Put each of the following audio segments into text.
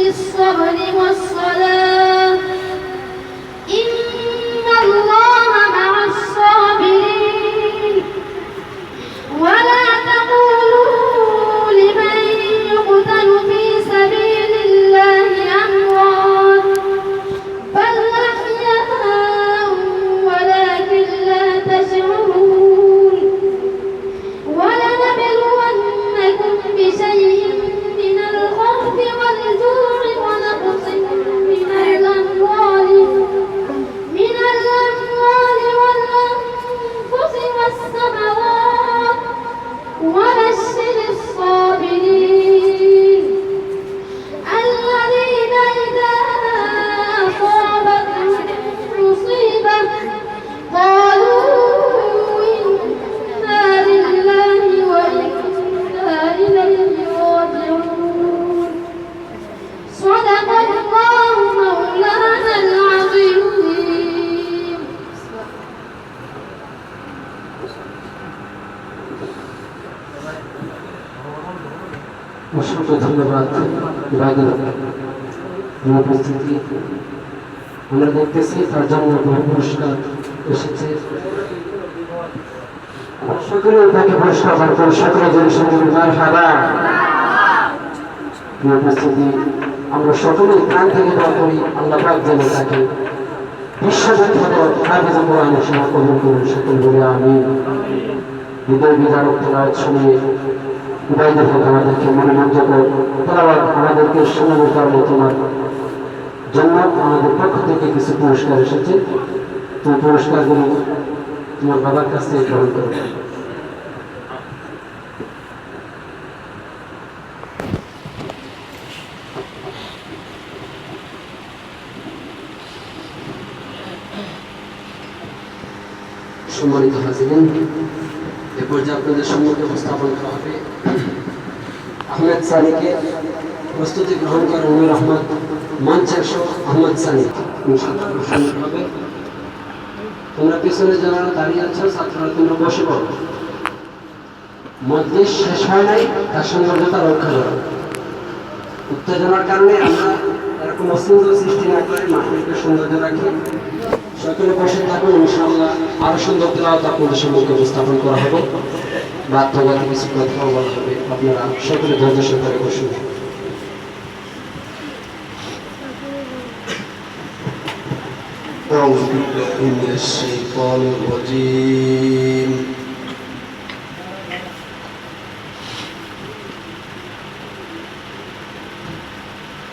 بالصبر والصلاة إن الله مع الصابرين ولا تقولوا لمن يقتل في سبيل الله أموات بل أحياء ولكن لا تشعرون ولنبلونكم بشيء من الخوف والجوع ونقص من الأموال والأنفس والثمرات وبشر الصابرين الذين إذا أصابتهم مصيبة قالوا إنا لله وإنا إليه راجعون صدق الله مولانا العظيم অসংখ্য ধন্যবাদ উপস্থিতি আমরা দেখতেছি তার জন্য বহু পুরস্কার এসেছে সকলে তাকে পুরস্কার পান করে সকলে উপস্থিতি আমরা সকলে প্রাণ থেকে দোয়া করি আল্লাহ পাক যেন তাকে বিশ্ববিখ্যাত হাফেজে কোরআন হিসেবে কবুল করুন সকল বলে আমি হৃদয় বিদারক তেলাওয়াত শুনিয়ে উবাইদের হোক আমাদেরকে মনোমুগ্ধ কর তেলাওয়াত আমাদেরকে শুনানো কারণে তোমার জন্য আমাদের পক্ষ থেকে কিছু পুরস্কার এসেছে তুমি পুরস্কারগুলো তোমার বাবার কাছ থেকে গ্রহণ করো সম্মানিত হাজিরিন এ পর্যায়ে আপনাদের সম্মুখে উপস্থাপন করা হবে আহমেদ সানিকে প্রস্তুতি গ্রহণ করেন নূর আহমদ মঞ্চের সহ আহমেদ সানি হবে তোমরা পিছনে যারা দাঁড়িয়ে আছো ছাত্ররা তোমরা বসে পড়ো মজলিস শেষ হয় নাই তার সৌন্দর্যতা রক্ষা করো উত্তেজনার কারণে আমরা এরকম অসুন্দর সৃষ্টি না করে মাহফিলকে সৌন্দর্য রাখি সকলে বসে থাকুন ইনশাআল্লাহ আরো সুন্দর তেলাওয়াত আপনাদের সম্মুখে উপস্থাপন করা হবে বাধ্যগত কিছু কথা বলা হবে আপনারা সকলে ধৈর্য সহকারে বসুন أعوذ بالله من الشيطان الرجيم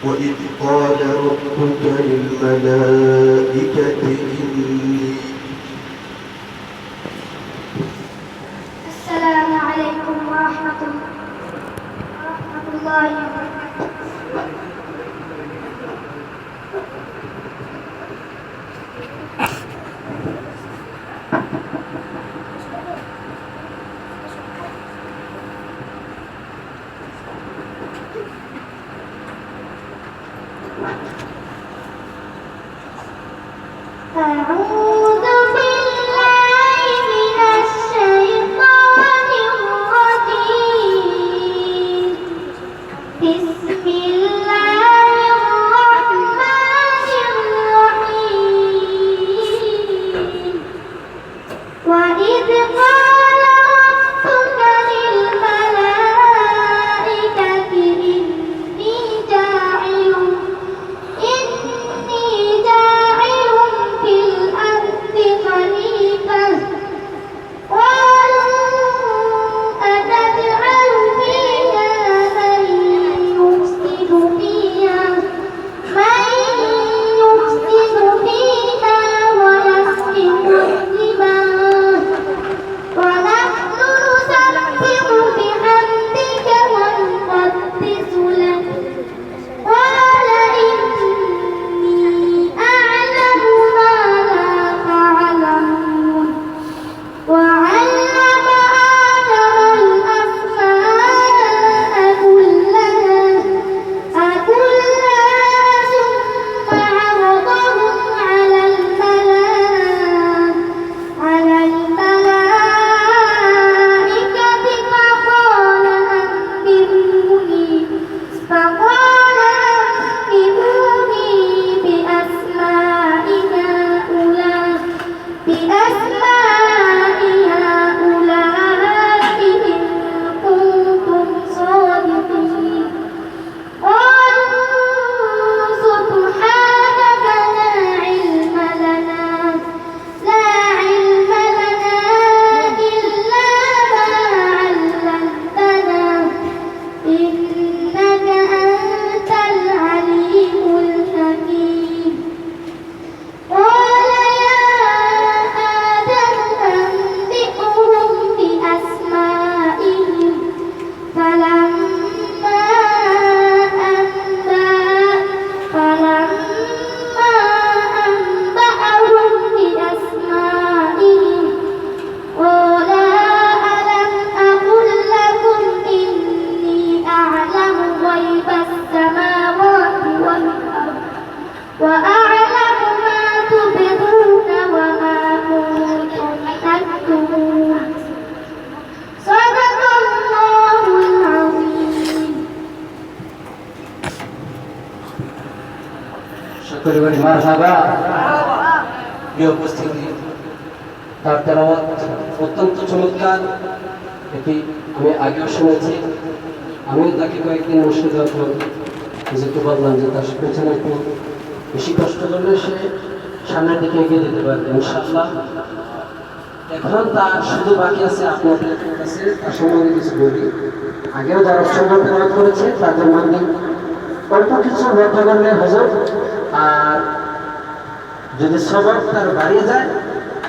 وإذ قال ربك للملائكة إني السلام عليكم ورحمة الله وبركاته أعوذ بالله من الشيطان الرجيم بسم الله الرحمن الرحيم وإذ قال ربك للملائكة إني جاعل في الأرض সকলে বলি মারহাবা। প্রিয় উপস্থিতি, তার তেলাওয়াত অত্যন্ত চমৎকার। এটি আমি আগেও শুনেছি। আমিও তাকে কয়েকদিন মসজিদে যখন নিজেকে বললাম যে তার পেছনে একটু বেশি কষ্ট করলে সে সামনের দিকে এগিয়ে যেতে পারবে ইনশাআল্লাহ। এখন তার শুধু বাকি আছে আপনাদের কাছে তার সম্বন্ধে কিছু বলি। আগেও যারা সুন্দর তেলাওয়াত করেছে তাদের মধ্যে অল্প কিছু লক্ষ্য করলে হজর, আর যদি সবক তার বাড়িয়ে যায়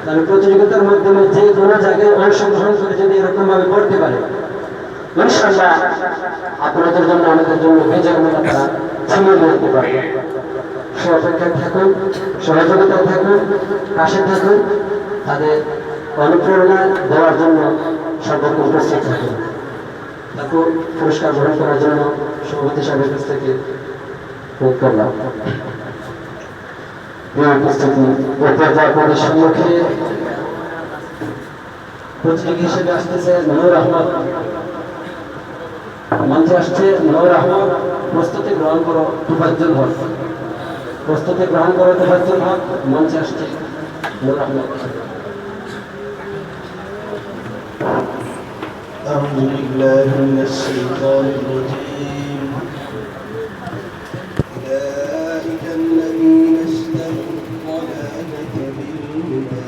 তাহলে প্রতিযোগিতার মাধ্যমে যে কোনো জায়গায় অংশগ্রহণ করে যদি এরকমভাবে করতে পারে ইনশাআল্লাহ আপনাদের জন্য আমাদের জন্য বিজয়গুলো তারা ছিনিয়ে নিতে পারবে। সে অপেক্ষায় থাকুন, সহযোগিতায় থাকুন, পাশে থাকুন, তাদের অনুপ্রেরণা দেওয়ার জন্য সর্বক্ষণ প্রস্তুত থাকুন। তারপর পুরস্কার গ্রহণ করার জন্য সভাপতি সাহেবের কাছ থেকে অনুরোধ করলাম। উপস্থিতি আপনাদের সম্মুখে প্রতিযোগী হিসেবে আসতেছে মনোর আহমদ। মঞ্চে আসছে মনোর আহমদ। প্রস্তুতি গ্রহণ করো তুফাজ্জল হক। প্রস্তুতি গ্রহণ করো তুফাজ্জল হক। মঞ্চে আসছে মনোর আহমদ। أعوذ بالله من الشيطان الرجيم. أولئك الذين اشتروا الضلالة بالهدى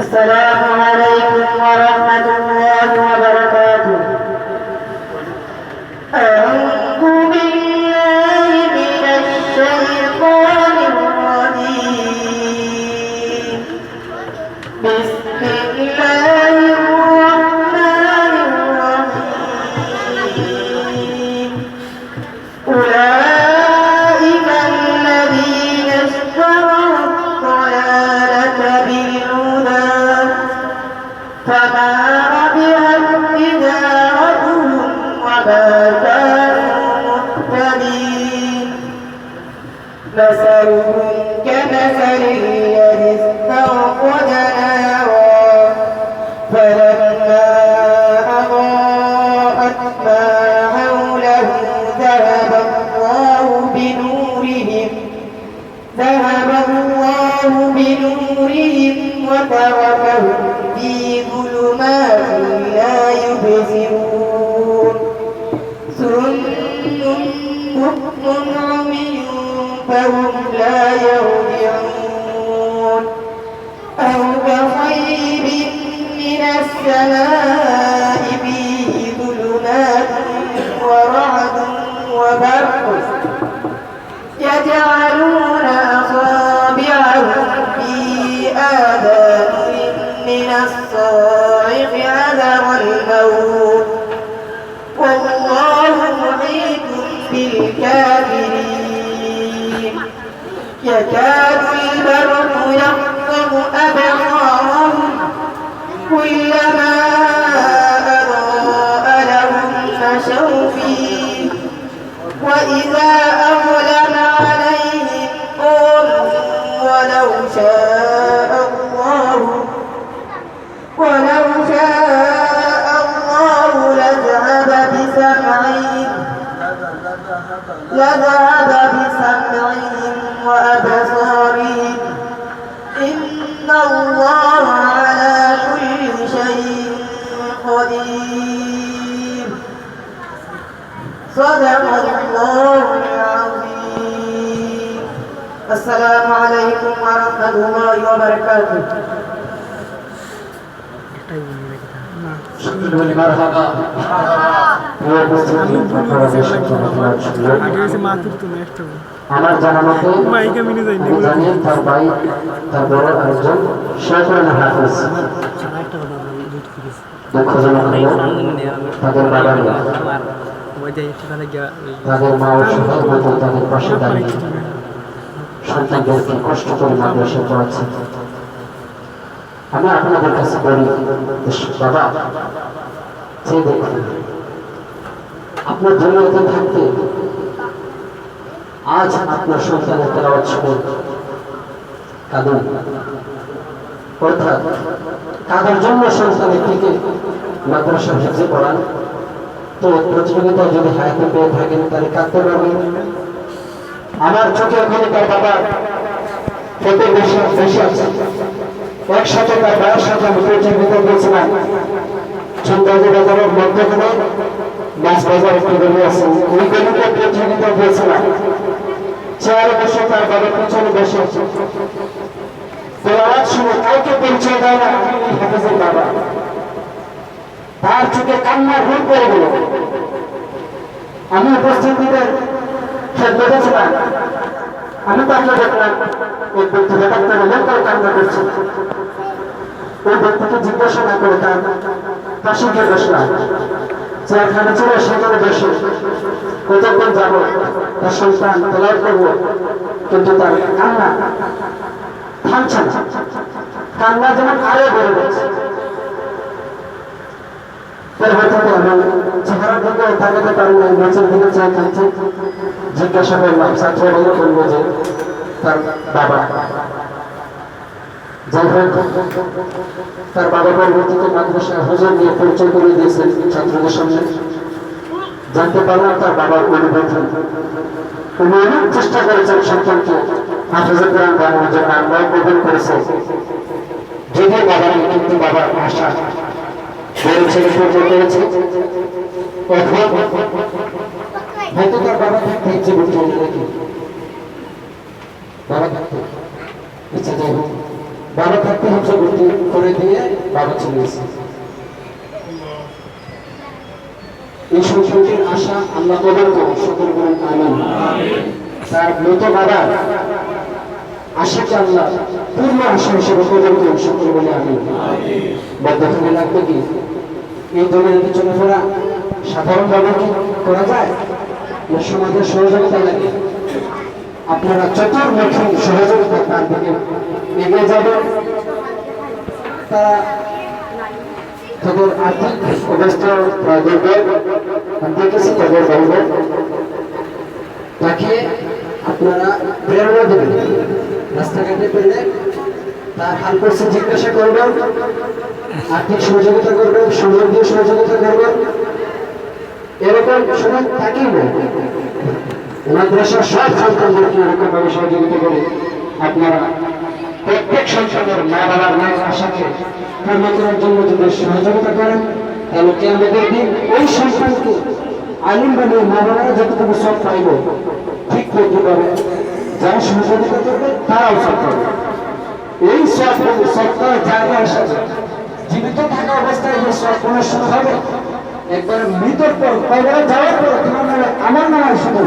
السلام عليكم ورحمة الله وبركاته. أعوذ بالله من الشيطان الرجيم. بسم الله الرحمن الرحيم. أولئك الذين اشتروا الضلالة بالهدى فما ربحت تجارتهم وما كانوا مهتدين. مثلهم كمثل الذي استوقد نارا فلما أضاءت ما حوله ذهب الله بنورهم وتركهم في ظلمات لا يبصرون. صم بكم عمي فهم لا يرجعون. أو كخير من السماء فيه ظلمات ورعد وبرق يجعلون أصابعهم في آذانهم من الصاعق حذر الموت والله محيط بالكافرين. يكاد البرق يخطف أبصارهم كلما أضاء لهم مشوا فيه وإذا أظلم عليهم قالوا ولو شاء الله لذهب بسمعهم وأبصارهم إن الله على كل شيء قدير. صدق الله العظيم. السلام عليكم ورحمة الله وبركاته. আমার জানা মতে জানেন তার ভাই তার বড় আরেকজন শেখরান হাফিজ দুঃখজনক তাদের বাবা নেই, তাদের মা ও সবাই মতো তাদের পাশে দাঁড়িয়ে সন্তানদেরকে কষ্ট করে মাদ্রাসায় পড়াচ্ছে। আমি আপনাদের কাছে বলি বাবা, যে দেখুন আপনার দুনিয়াতে থাকতে আজ আপনার সন্তানের তেলাওয়াত শুনে কাঁদুন, অর্থাৎ কাদের জন্য সন্তানের থেকে মাদ্রাসা হিফজে পড়ান। তো প্রতিযোগিতায় যদি হায়াতে পেয়ে থাকেন তাহলে কাঁদতে পারবেন। আমার চোখে ওখানে তার বাবা ফটো বেশি আছে, একসাথে তার বাবার সাথে আমি প্রতিযোগিতা দিয়েছিলাম চন্দ্রাজি বাজারের মধ্যখানে মাছ বাজার একটি গলি আছে, ওই গলিতে প্রতিযোগিতা দিয়েছিলাম। চেয়ারে বসে তার বাবার পিছনে বসে আছে, আওয়াজ শুনে কাউকে পরিচয় দেয় না হাফেজের বাবা। তার চোখে কান্না ভুল করে গেল। আমি উপস্থিতিদের খেদমতে ছিলাম, আমি তাকে দেখলাম ওই ব্যক্তি হঠাৎ করে মন করে কান্না করছে। ওই ব্যক্তিকে জিজ্ঞাসা না করে তার পাশে গিয়ে বসলাম, চেয়ারখানে ছিল সেখানে বসে কতক্ষণ যাবো তার সন্তান তেলাওয়াত করবো, কিন্তু তার কান্না থামছে না, কান্না যেমন আরো বেড়ে গেছে। চেহারা থেকে তাকাতে পারি না, নিচের দিকে চেয়ে থাকছে। জিজ্ঞাসা করলাম, ছাত্র ভাইরা বলবো যে তার বাবা। যাই হোক, তার বাবা পরবর্তীতে মাদ্রাসা হুজুর নিয়ে পরিচয় করে দিয়েছেন ছাত্রদের সামনে। জানতে পারলাম তার বাবার অনুভূতি। উনি অনেক চেষ্টা করেছেন সন্তানকে হাফেজে কোরআন বানানোর জন্য, আমরাও কবুল করেছে। যদি বাবার কিন্তু বাবার আশা বড় ছেলে পরিচয় করেছে। এখন হয়তো তার বাবা থাকতে ইচ্ছে করতে হবে নাকি, বাবা থাকতে ইচ্ছে, যাই হোক বাবা থাকতে ইচ্ছে করতে করে দিয়ে বাবা চলে গেছে। এই সংসদের আশা আল্লাহ কবুল করুন, সকল বলুন আমিন। তার মৃত বাবার আশাকে আল্লাহ পূর্ণ আশা হিসেবে কবুল করুন, সকল বলে আমিন। বদ্ধখানে লাগবে কি এই দলের পিছনে ফেরা সাধারণভাবে কি করা যায় না সমাজের সহযোগিতা লাগে? আপনারা চতুর্মুখী সহযোগিতা তার দিকে এগিয়ে যাবেন। তারা তাদের আর্থিক অবস্থা দেখেছি, তাদের বলবে তাকে আপনারা প্রেরণা দেবেন। রাস্তাঘাটে পেলে তার হাল করছে জিজ্ঞাসা করবেন, আর্থিক সহযোগিতা করবেন, সম্বন্ধীয় সহযোগিতা করবেন। এরকম সময় থাকেই না। মাদ্রাসার সব সন্তানদেরকে এরকম ভাবে সহযোগিতা করে আপনারা প্রত্যেক সন্তানের মা বাবার ন্যায় আশাকে পূর্ণ করার জন্য যদি সহযোগিতা করেন, তাহলে কিয়ামতের দিন ওই সন্তানকে আলিম বানিয়ে মা বাবারা যতটুকু সব পাইব ঠিক করতে পারে, যারা সহযোগিতা করবে তারাও সব পাবে। এই সপ্তাহ জায়গা হিসাবে জীবিত থাকা অবস্থায় যে সব শুরু হবে, একবার মৃত্যুর পর কবরে যাওয়ার পর তোমার নামে আমার নামে শুধু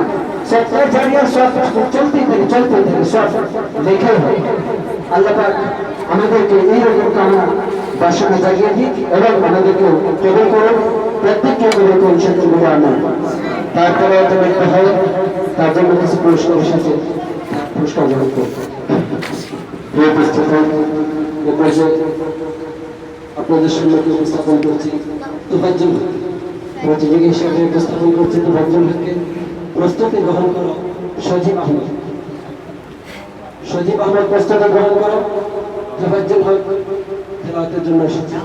সপ্তাহ জারিয়া সব চলতেই থাকে সব লেখাই হয়। আল্লাহ পাক আমাদেরকে এইরকম কামনা বাসনা জাগিয়ে দিক এবং আমাদেরকে কবুল করুন, প্রত্যেককে কবুল করুন, সেটা বলে আনা। তারপরে একটা হয় তার জন্য কিছু পুরস্কারের সাথে পুরস্কার গ্রহণ করুন। আপনাদের সম্মুখে উপস্থাপন করছি তোফাজ্জল, প্রতিযোগী হিসেবে উপস্থাপন করছি তোফাজ্জল হককে। প্রস্তুতি গ্রহণ করো সজীব আহমদ। সজীব আহমদ প্রস্তুতি গ্রহণ করো। তোফাজ্জল হক তেলাওয়াতের জন্য এসেছে।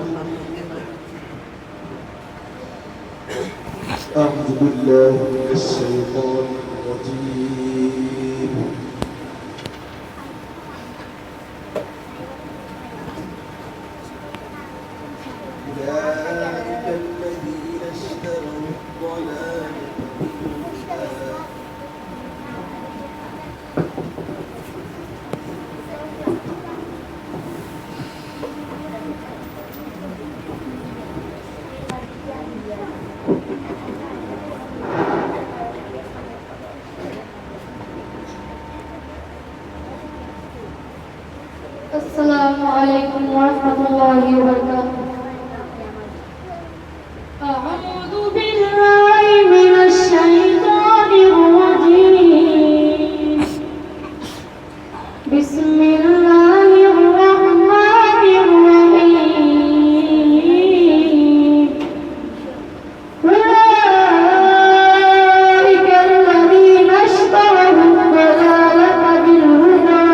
أعوذ بالله من الشيطان الرجيم. أولئك الذين اشتروا الضلالة بالهدى السلام عليكم ورحمة الله وبركاته. أعوذ بالله من الشيطان الرجيم. بسم الله الرحمن الرحيم. أولئك الذين اشتروا الضلالة بالهدى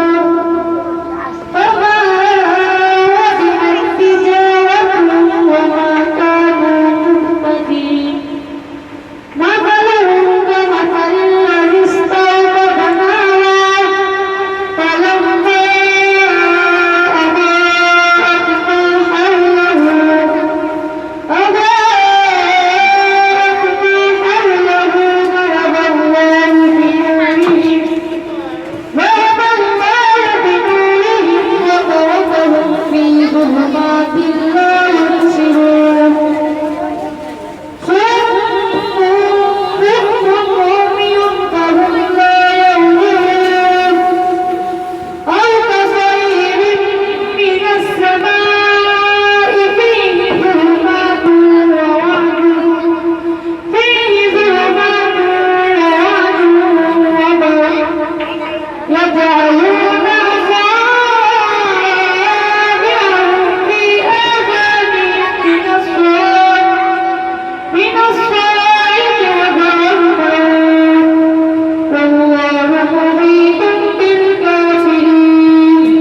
يجعلون أصابعهم في آذانهم من الصواعق يضربون والله محيط بالكافرين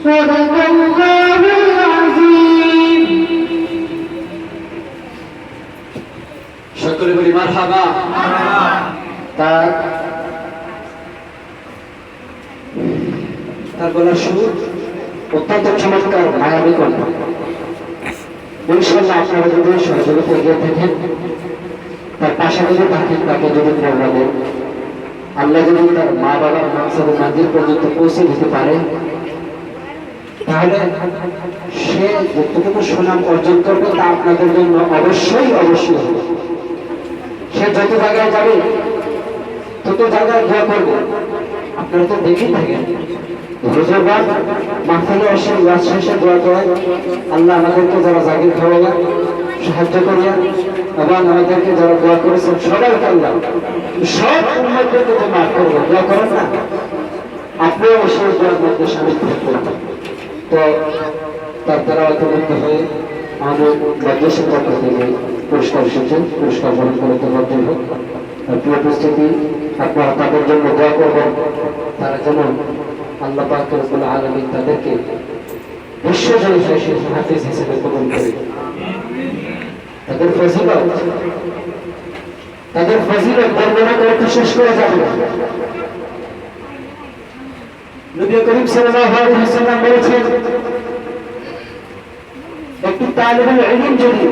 صدق الله العظيم সকলে বলি মারহাবা। তার বলার সুর অত্যন্ত চমৎকার মায়াবী কণ্ঠ। ইনশাআল্লাহ আপনারা যদি সহযোগিতা এগিয়ে থাকেন, তার পাশে যদি থাকেন, তাকে যদি প্রেরণা দেন, আল্লাহ যদি তার মা বাবার মাকসাদে মঞ্জিল পর্যন্ত পৌঁছে দিতে পারে, তাহলে সে যতটুকু সুনাম অর্জন করবে তা আপনাদের জন্য অবশ্যই অবশ্যই হবে। সে যত জায়গায় যাবে তত জায়গায় দোয়া করবে। আপনারা তো দেখেই থাকেন হুজুরবাদ মাহফিলে এসে ওয়াজ শেষে দোয়া করে, আল্লাহ আমাদেরকে যারা জাগির খাওয়াইয়া সাহায্য করিয়া এবং আমাদেরকে যারা দোয়া করেছেন সবাইকে আল্লাহ সব উম্মতদেরকে তো মাফ করবে। দোয়া করেন না, আপনিও সেই দোয়ার মধ্যে সামিল থাকবেন। তো তার দ্বারা ঐক্যবদ্ধ হয়ে আমাদের বাংলাদেশের পক্ষ থেকে পুরস্কার এসেছেন, পুরস্কার গ্রহণ করে দেওয়ার জন্য প্রিয় উপস্থিতি, আপনারা তাদের জন্য দোয়া করবেন, তারা যেন আল্লাহ পাক রব্বুল আলামিন তাদেরকে বিশ্বজয়ী হাফেজ হিসেবে কবুল করে। তাদের ফজিলত বর্ণনা করে তো শেষ করা যাবে না। নবী করিম সাল্লাল্লাহু আলাইহি ওয়াসাল্লাম বলেছেন, একটি তালিবুল ইলম যদি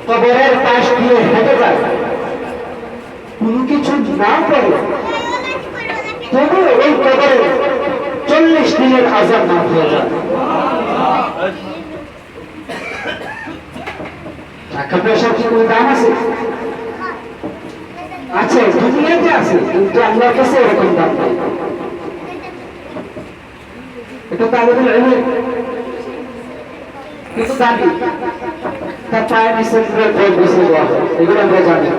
কবরের পাশ দিয়ে হেঁটে যায়, কোনো কিছু না করে, তবু ওই কবরে 40 দিনের আযাব মাফ হয়ে যায়। টাকা পয়সার কি কোনো দাম আছে? আছে, দুনিয়াতে আছে, কিন্তু আল্লাহর কাছে এরকম দাম নাই। এটা তালিবুল ইলম কিন্তু দাবি তার পায়ের নিচে ভোট বসে দেওয়া হয়, এগুলো আমরা জানি।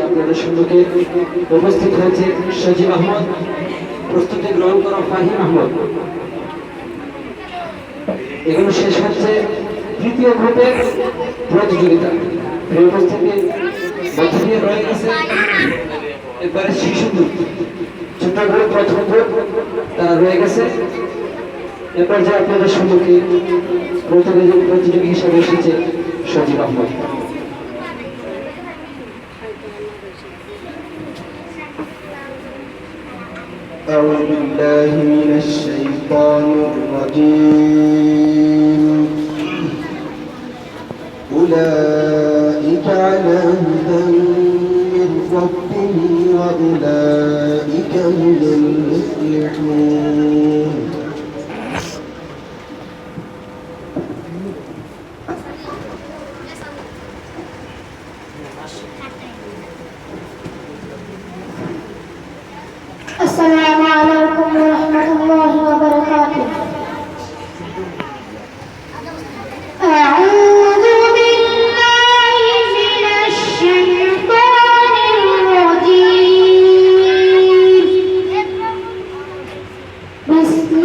আপনাদের সম্মুখে উপস্থিত হয়েছে সজীব আহমদ, প্রস্তুতি গ্রহণ করা ফাহিম আহমদ। এগুলো শেষ হচ্ছে তৃতীয় গ্রুপের প্রতিযোগিতা। উপস্থিতি মধ্য দিয়ে রয়ে গেছে এবারে শিশু গ্রুপ, ছোট গ্রুপ, প্রথম গ্রুপ তারা রয়ে গেছে। এরপর যে আপনাদের সম্মুখে প্রতিযোগী হিসেবে এসেছে সজীব আহমদ। أعوذ بالله من الشيطان الرجيم أولئك على هدى من ربهم وأولئك هم المفلحون السلام عليكم ورحمة الله وبركاته. أعوذ بالله من الشيطان الرجيم. بسم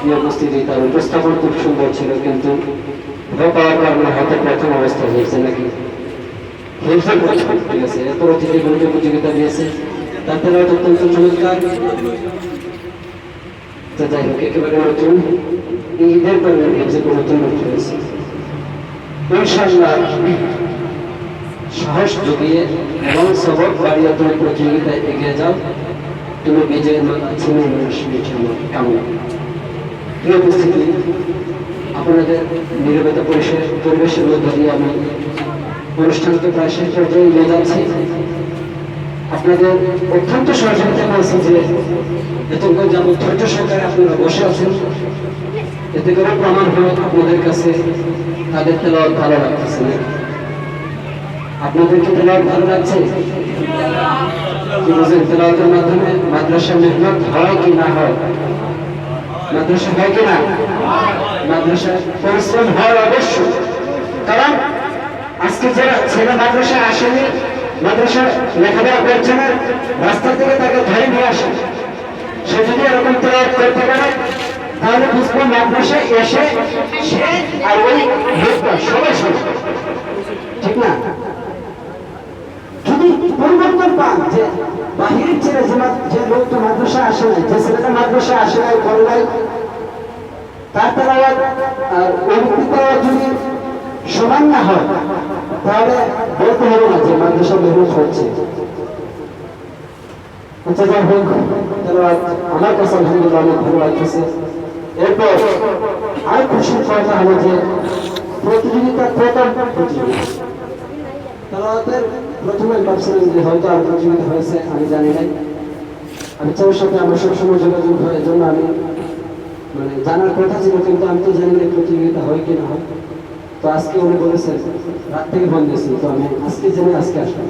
এই উপস্থিতি তার উপস্থাপন খুব সুন্দর ছিল, কিন্তু ভয় পাওয়ার কারণে হয়তো প্রথম অবস্থায় হয়েছে নাকি হেলফেল প্রথম, ঠিক আছে। এরপর থেকে গুরুত্ব প্রতিযোগিতা দিয়েছে, তারপরে হয়তো অত্যন্ত চমৎকার। তো যাই হোক, একেবারে নতুন ঈদের পরে যে নতুন নতুন হয়েছে ইনশাআল্লাহ, সাহস জুগিয়ে এবং সবক বাড়িয়ে তুমি প্রতিযোগিতায় এগিয়ে যাও, তুমি বিজয়ের মাথা ছিনে আমার কামনা। প্রিয় উপস্থিতি, আপনাদের নীরবতা পরিবেশের মধ্য দিয়ে আমি অনুষ্ঠানকে প্রায় শেষ পর্যায়ে নিয়ে যাচ্ছি। আপনাদের অত্যন্ত সহযোগিতা করেছি যে এতক্ষণ যেমন ধৈর্য সহকারে আপনারা বসে আছেন, এতে করে প্রমাণ হয় আপনাদের কাছে তাদের তেলাওয়াত ভালো লাগতেছে না। আপনাদেরকে তেলাওয়াত ভালো লাগছে? তেলাওয়াতের মাধ্যমে মাদ্রাসা মেহনত হয় কি না হয়? মাদ্রাসা হয় কি না? মাদ্রাসা পরিশ্রম হয় অবশ্যই, কারণ আজকে যারা ছেলে মাদ্রাসা আসেনি, মাদ্রাসা লেখাপড়া করছে না, রাস্তা থেকে তাকে ধরে নিয়ে আসে, সে যদি এরকম তেলাওয়াত করতে পারে তাহলে বুঝবো মাদ্রাসায় এসে সে আর ওই লোকটা সবাই সবাই, ঠিক না? যদি পরিবর্তন পান যে বাহিরের ছেলে যে লোকটা মাদ্রাসা আসে নাই, যে ছেলেটা মাদ্রাসা আসে নাই, করে নাই, তার তেলাওয়াত আর ওই তেলাওয়াত যদি সমান না হয় তাহলে বলতে হবে না যে মাদ্রাসা মেহনত হচ্ছে। আচ্ছা, যাই হোক, তেলাওয়াত আমার কাছে আলহামদুলিল্লাহ অনেক ভালো লাগতেছে। এরপর আর খুশির কথা হলো যে প্রতিযোগিতা প্রথম প্রতিযোগিতা তেলাওয়াতের প্রথমে ভাবছিলাম যে হয়তো আর প্রতিযোগিতা হয়েছে, আমি জানি নাই। আমি তার সাথে আমার সবসময় যোগাযোগ হয়, জন্য আমি মানে জানার কথা ছিল, কিন্তু আমি তো জানি না প্রতিযোগিতা হয় কি না হয়। তো আজকে উনি বলেছেন, রাত থেকে ফোন দিয়েছি, তো আমি আজকে জেনে আজকে আসলাম।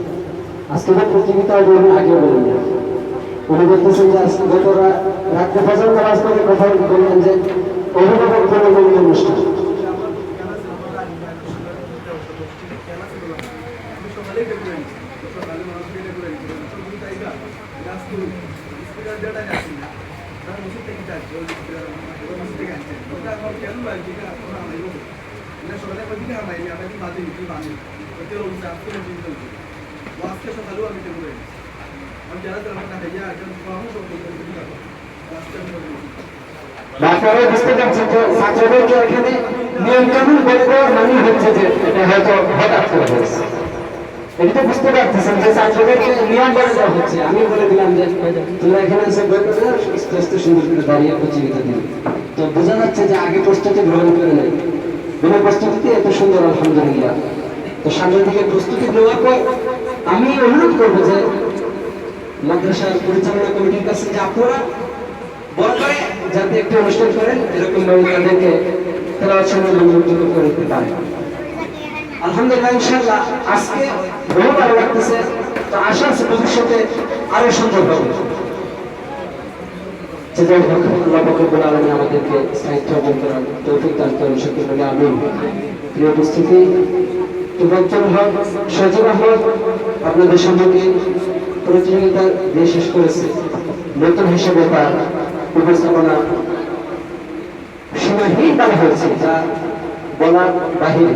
আজকে যে প্রতিযোগিতা হবে উনি আগে বলেন না, উনি বলতেছেন যে আজকে গত রাত্রে ফজর নামাজ পড়ে কথা বললেন যে অভিভাবক প্রণোদন অনুষ্ঠান। আপনারা বুঝতে পারছেন যে ছাত্রদেরকে এখানে নিয়ম কানুন বলে দেওয়ার মানে হচ্ছে যে এটা হয়তো হঠাৎ করে হয়েছে। এটা তো বুঝতে পারতেছেন যে ছাত্রদেরকে নিয়ম বলে দেওয়া হচ্ছে। আমি বলে দিলাম যে তোমরা এখানে এসে বই করে আস্তে সুন্দর করে দাঁড়িয়ে প্রতিযোগিতা দিন। তো বোঝা যাচ্ছে যে আগে প্রস্তুতি গ্রহণ করে নেই, বিনা প্রস্তুতিতে এত সুন্দর আলহামদুলিল্লাহ। তো সামনের দিকে প্রস্তুতি নেওয়ার পর আমি অনুরোধ করবো যে মাদ্রাসার পরিচালনা কমিটির কাছে যে আপনারা বড় করে যাতে একটি অনুষ্ঠান করেন, এরকম ভাবে তাদেরকে তেলাওয়াত সময় মনোযোগ করে দিতে পারে। আলহামদুলিল্লাহ, ইনশাআল্লাহ আজকে বহু ভালো লাগতেছে। তো আশা আছে ভবিষ্যতে আরো সুন্দর হবে। আল্লাহ পাক রব্বুল আলামিন আমাদেরকে সাহিত্য অর্জন করার তৌফিক দান করেন, সকলে বলে আমিন। প্রিয় উপস্থিতি, তুফাজ্জল হক, সজীব আহমদ আপনাদের সম্মুখে প্রতিযোগিতা দিয়ে শেষ করেছে। নতুন হিসেবে তার উপস্থাপনা সীমাহীন বলা হয়েছে, যা বলার বাহিরে।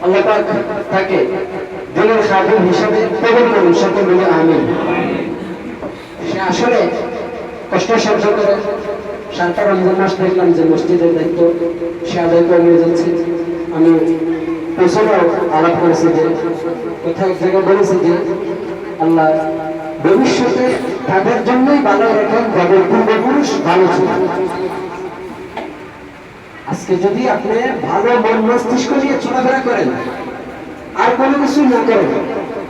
আল্লাহ পাক তাকে দিনের খাদিম হিসাবে কবুল করুন, সকলে বলে আমিন। সে আসলে কষ্ট সহ্য করে সারা রমজান মাস দেখলাম যে মসজিদের দায়িত্ব সে আদায় করে নিয়ে যাচ্ছে। আমি পেছনেও আলাপ করেছি যে কোথাও এক জায়গায় বলেছি যে আল্লাহ ভবিষ্যতে তাদের জন্যই ভালো রেখেন যাদের পূর্বপুরুষ ভালো ছিল। আজকে যদি আপনি ভালো মন মস্তিষ্ক নিয়ে চলাফেরা করেন, আর কোনো কিছু না করেন,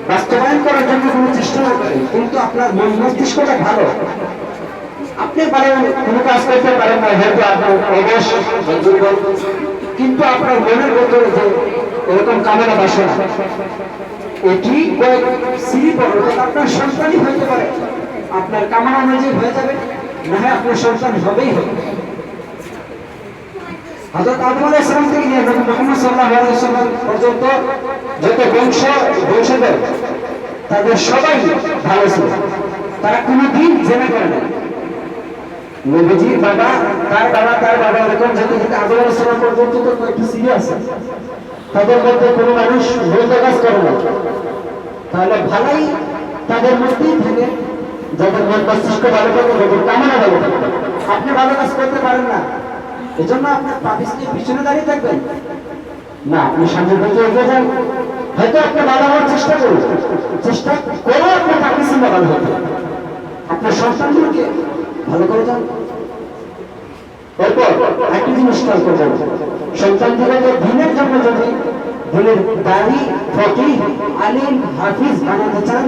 বাস্তবায়ন করার জন্য কোনো চেষ্টা না করেন, কিন্তু আপনার মন মস্তিষ্কটা ভালো, আপনি পারেন কোনো কাজ করতে পারেন না, হয়তো আপনার অবশ দুর্বল, কিন্তু আপনার মনের ভেতরে যে এরকম কামনা বাসনা, এটি কয়েক সিঁড়ি পর্বত আপনার সন্তানই হইতে পারে। আপনার কামনা অনুযায়ী হয়ে যাবে, না হয় আপনার সন্তান হবেই হবে। হযরত আদম আলাইহিস সালাম থেকে নিয়ে নবী মুহাম্মদ সাল্লাল্লাহু আলাইহি ওয়াসাল্লাম পর্যন্ত যত বংশধর তাদের সবাই ভালো ছিল, তারা কোনোদিন জেনা করে না। নবীজির বাবা তার বাবা এরকম যেতে যেতে আদম আলাইহিস সালাম পর্যন্ত তো কয়েকটি সিঁড়ি আছে, তাদের মধ্যে কোনো মানুষ ভুল কাজ করে না, তাহলে ভালোই তাদের মধ্যেই থাকে, যাদের মন মস্তিষ্ক ভালো থাকে, যাদের কামনা ভালো থাকে। আপনি ভালো কাজ করতে পারেন না, এজন্য আপনার পাপিসকে পিছনে দাঁড়িয়ে থাকবেন না, আপনি সামনের দিকে এগিয়ে যান। হয়তো আপনি ভালো হওয়ার চেষ্টা করুন, চেষ্টা করে আপনার পাপিস ভালো হতে, আপনার সন্তানদেরকে ভালো করে যান। এরপর একটি জিনিস খেয়াল করবেন, সন্তানদেরকে দিনের জন্য যদি দিনের দাড়ি, ফকিহ, আলিম, হাফিজ বানাতে চান,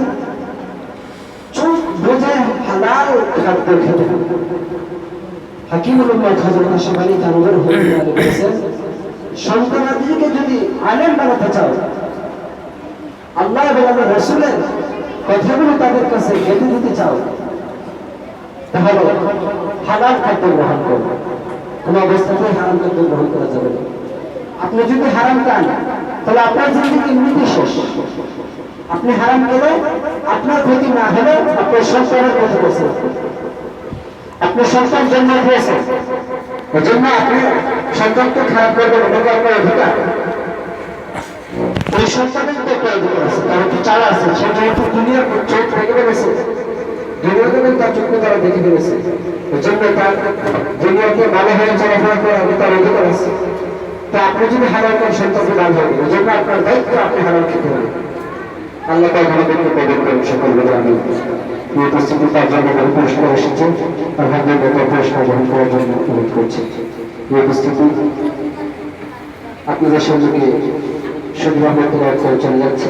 চোখ বোঝে হালাল খাদ্য খেতে হবে। হাকিমুল উম্মাহ হযরত শাবানি তানবীর হুজুর বলেছেন, সন্তানাদিকে যদি আলেম বানাতে চাও, আল্লাহ এবং আল্লাহর রাসূলের কথাগুলো তাদের কাছে গেঁথে দিতে চাও, তাহলে হালাল খাদ্য গ্রহণ করো, কোনো অবস্থাতেই হারাম খাদ্য গ্রহণ করা যাবে না। আপনি যদি হারাম খান তাহলে আপনার জিন্দেগি এমনিতেই শেষ। আপনি হারাম খেলে আপনার ক্ষতি না হলে আপনার সন্তানের ক্ষতি করছে, আপনি সন্তান জন্ম দিয়েছেন, এজন্য আপনি সন্তানকে খারাপ করবেন, এটা আপনার অধিকার। ওই সন্তানের তো একটা অধিকার আছে, তার একটু চাল আছে, সে যেহেতু দুনিয়ার চোখ থেকে বেড়েছে, দুনিয়াকে তার চোখে তারা দেখে ফেলেছে, এজন্য তার দুনিয়াকে ভালো হয়ে চলাফেরা করার তার অধিকার আছে। তা আপনি যদি হারাম করেন সন্তানকে ভালো হবে, এজন্য আপনার দায়িত্ব আপনি হারাম খেতে হবে। আল্লাহ তাআলা আমাদেরকে প্রদান করেন সকল বলে আমি এই উপস্থিতি তার জন্য বহু পুরস্কার এসেছে, আলহামদুলিল্লাহ পুরস্কার গ্রহণ করার জন্য অনুরোধ করছি। এই উপস্থিতি আপনাদের সঙ্গে শুধু রহমতুল্লাহ করে চলে যাচ্ছে।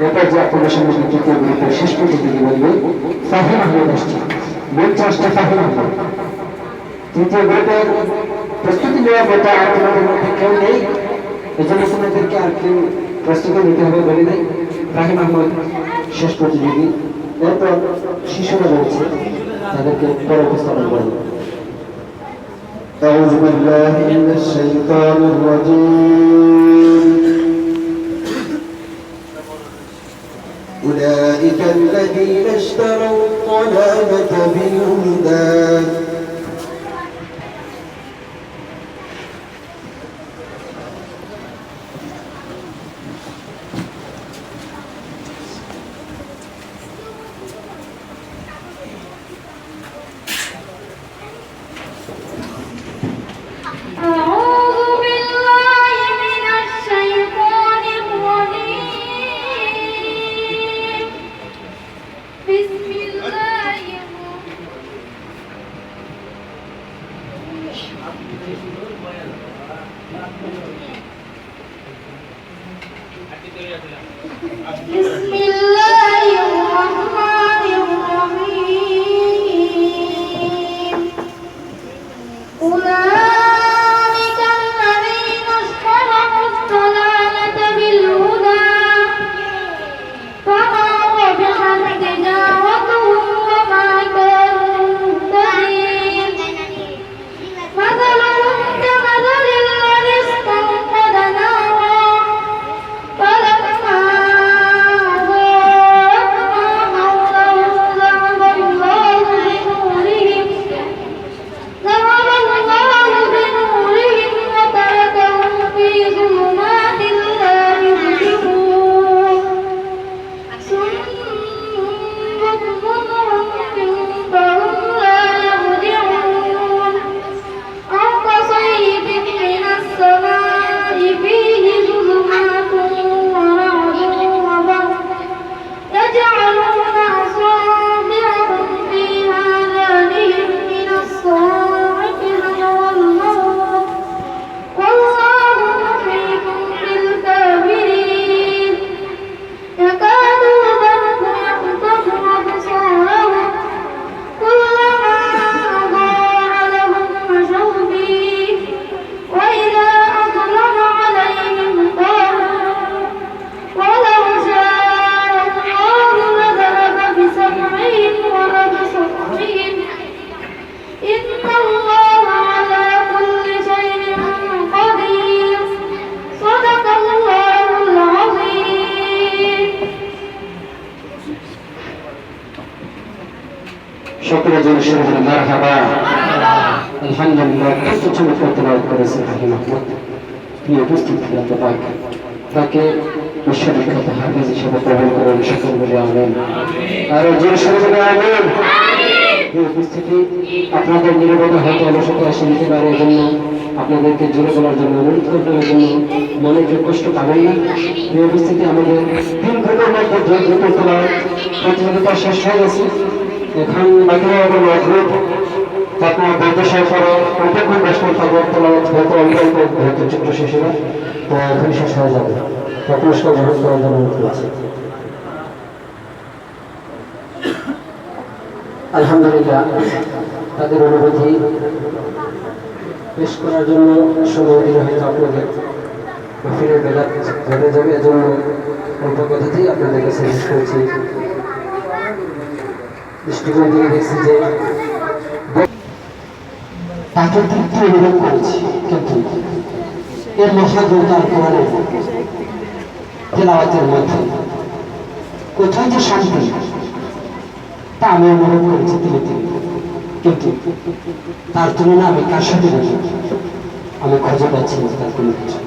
এরপর যে আপনাদের সঙ্গে তৃতীয় গ্রুপের শেষ প্রতিযোগী বলবে ফাহিম আহমেদ আসছে, মেন চার্জটা ফাহিম আহমেদ। তৃতীয় গ্রুপের প্রস্তুতি নেওয়ার মতো আর তোমাদের মধ্যে কেউ নেই, এজন্য তোমাদেরকে আর কেউ প্রস্তুতি নিতে হবে বলে নেই। ফাহিম আহমেদ শেষ প্রতিযোগী, এরপর শিশুরা রয়েছে, তাদেরকে পরে উপস্থাপন করবে। أعوذ بالله من الشيطان الرجيم. أولئك الذين اشتروا الضلالة بالهدى أعوذ بالله من الشيطان الرجيم. بسم الله بسم الله الرحمن الرحيم. أولئك الذين اشتروا الضلالة بالهدى فما ربحت تجارتهم وما كانوا مهتدين. مثلهم كمثل الذي استوقد نارا فلما أضاءت ما حوله ذهب الله بنورهم وتركهم في ظلمات لا يبصرون. صم بكم عمي فهم لا يرجعون. أو كصيب من السماء فيه ظلمات ورعد وبرق يجعلون أصابعهم في آذانهم من الصواعق حذر الموت والله محيط بالكافرين. يكاد البرق يخطف أبصارهم كلما أضاء لهم مشوا فيه وإذا أظلم عليهم قاموا ولو شاء الله لذهب بسمعهم وأبصارهم إن الله على كل شيء قدير. صدق الله العظيم. সকলের জন্য শুরু হলো মারহাবা। আলহামদুলিল্লাহ কত চমৎকার তেলাওয়াত করেছেন রাহিম আহমদ। প্রিয় উপস্থিতি আল্লাহ পাক তাকে বিশ্ববিখ্যাত হাফেজ হিসেবে কবুল করেন, সকল বলে আমিন। আর জোরে সরে বলে আমিন। প্রিয় উপস্থিতি, আপনাদের নিরাপদে হয়তো অলসতা এসে নিতে পারে, এজন্য আপনাদেরকে জোরে বলার জন্য অনুরোধ করবার জন্য মনে কেউ কষ্ট পাবেন না। প্রিয় উপস্থিতি, আমাদের 3 গ্রুপের মধ্যে 2 গ্রুপের তেলাওয়াত প্রতিযোগিতা শেষ হয়ে গেছে। এখন বাকি রইল গ্রুপ, আপনার বলতে শেষ করে অনেকক্ষণ ব্যস্ত থাকবে, তেলাওয়াত হয়তো অল্প অল্প হয়তো ছোট্ট শিশুরা তো এখন শেষ হয়ে যাবে। পুরস্কার গ্রহণ করার জন্য অনুরোধ করছি। আলহামদুলিল্লাহ, তাদের অনুভূতি পেশ করার জন্য সময় দিলে হয়তো আপনাদের ফিরে বেলা ঘটে যাবে, এজন্য অল্প কথাতেই আপনাদের কাছে শেষ করেছি। দৃষ্টিকোণ থেকে দেখছি যে তাকে তৃপ্তি অনুভব করেছি, কিন্তু এর মহাযোগদান কোরআনের তেলাওয়াতের মধ্যে কোথায় যে শান্তি তা আমি অনুভব করেছি তিনি, কিন্তু তার তুলনা আমি কার সাথে আমি খুঁজে পাচ্ছি না তার কোনো কিছু।